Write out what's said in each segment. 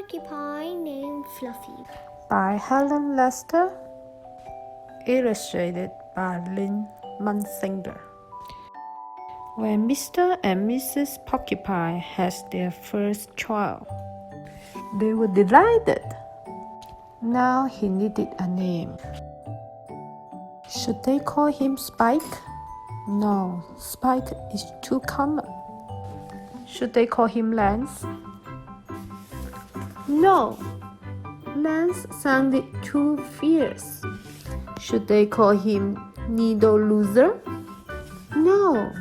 porcupine named Fluffy by Helen Lester, illustrated by Lynn Munsinger. When Mr. and Mrs. Porcupine had their first child, they were delighted. Now he needed a name. Should they call him Spike? No, Spike is too common. Should they call him Lance? No, Lance sounded too fierce. Should they call him Needle Loser? No,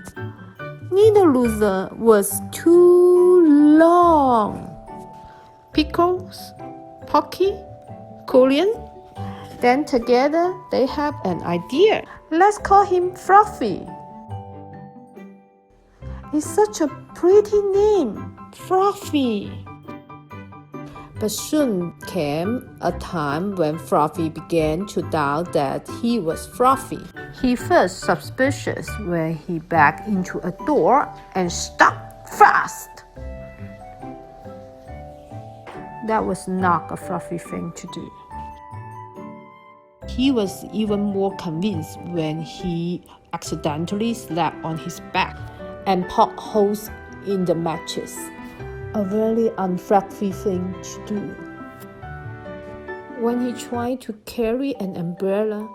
Needle Loser was too long. Pickles, Pocky, Julian. Then together they have an idea. Let's call him Fluffy. It's such a pretty name, Fluffy. But soon came a time when Fluffy began to doubt that he was Fluffy. He felt suspicious when he backed into a door and stopped fast. That was not a Fluffy thing to do. He was even more convinced when he accidentally slept on his back and poked holes in the mattress. A very unfluffy thing to do. When he tried to carry an umbrella,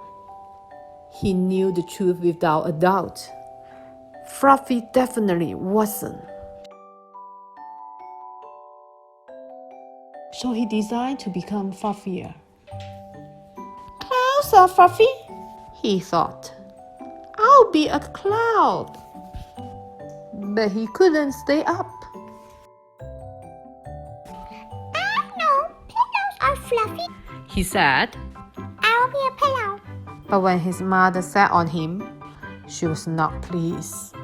he knew the truth without a doubt. Fluffy definitely wasn't. So he decided to become fluffier. Clouds are fluffy, he thought. I'll be a cloud. But he couldn't stay up. Fluffy, he said. I'll be a pillow. But when his mother sat on him, she was not pleased.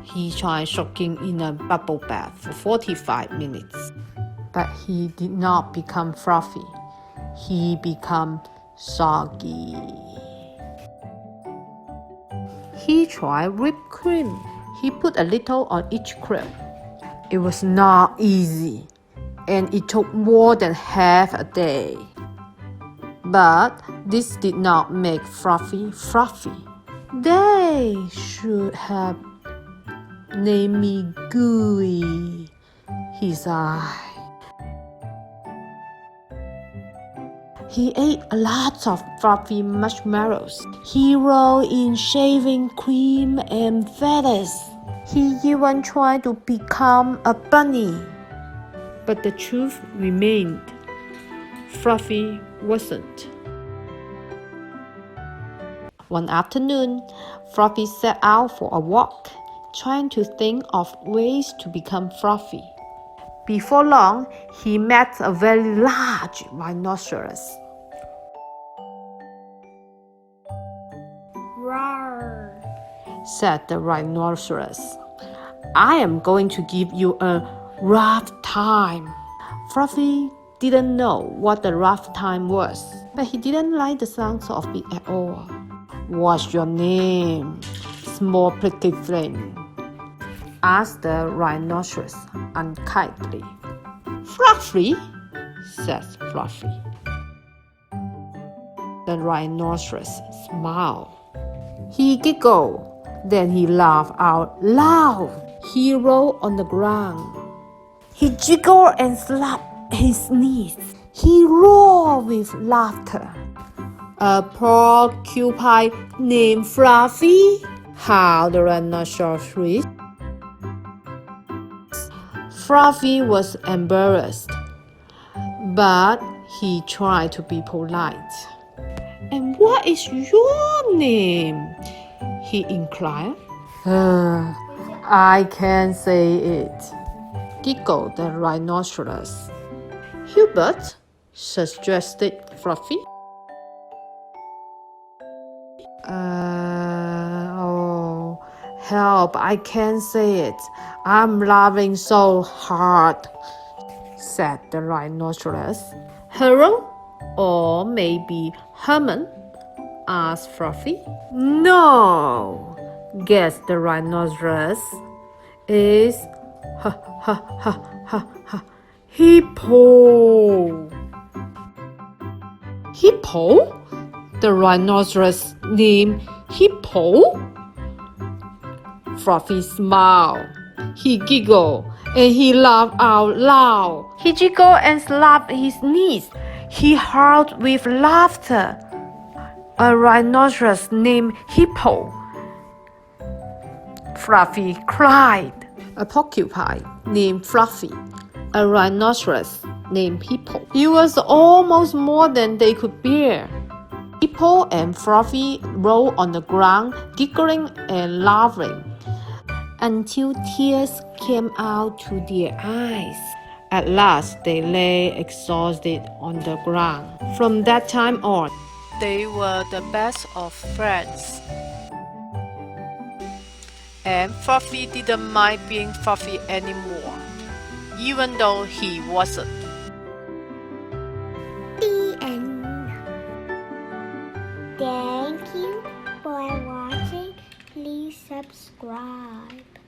He tried soaking in a bubble bath for 45 minutes. But he did not become fluffy. He became soggy. He tried whipped cream. He put a little on each cream. It was not easy, and it took more than half a day. But this did not make Fluffy fluffy. They should have named me Gooey, he sighed. He ate a lot of fluffy marshmallows. He rolled in shaving cream and feathers. He even tried to become a bunny. But the truth remained. Fluffy wasn't. One afternoon, Fluffy set out for a walk, trying to think of ways to become fluffy. Before long, he met a very large rhinoceros. Roar, said the rhinoceros. I am going to give you a rough time. Fluffy didn't know what a rough time was, but he didn't like the sound of it at all. What's your name, small prickly friend? Asked the rhinoceros unkindly. Fluffy, said Fluffy. The rhinoceros smiled. He giggled, then he laughed out loud. He rolled on the ground. He jiggled and slapped his knees. He roared with laughter. A porcupine named Fluffy? Howled the rhinoceros. Fluffy was embarrassed, but he tried to be polite. And what is your name? He inquired. I can't say it, giggled the rhinoceros. Hubert, suggested Fluffy. Oh, help, I can't say it. I'm laughing so hard, said the rhinoceros. Harold? Or maybe Herman? Asked Fluffy. No, guessed the rhinoceros. It's Hippo. Hippo? The rhinoceros named Hippo? Fluffy smiled. He giggled and he laughed out loud. He jiggled and slapped his knees. He howled with laughter. A rhinoceros named Hippo. Fluffy cried. A porcupine named Fluffy. A rhinoceros named Hippo. It was almost more than they could bear. Hippo and Fluffy rolled on the ground, giggling and laughing, until tears came out to their eyes. At last, they lay exhausted on the ground. From that time on, they were the best of friends. And Fluffy didn't mind being Fluffy anymore, even though he wasn't. The end. Thank you for watching. Please subscribe.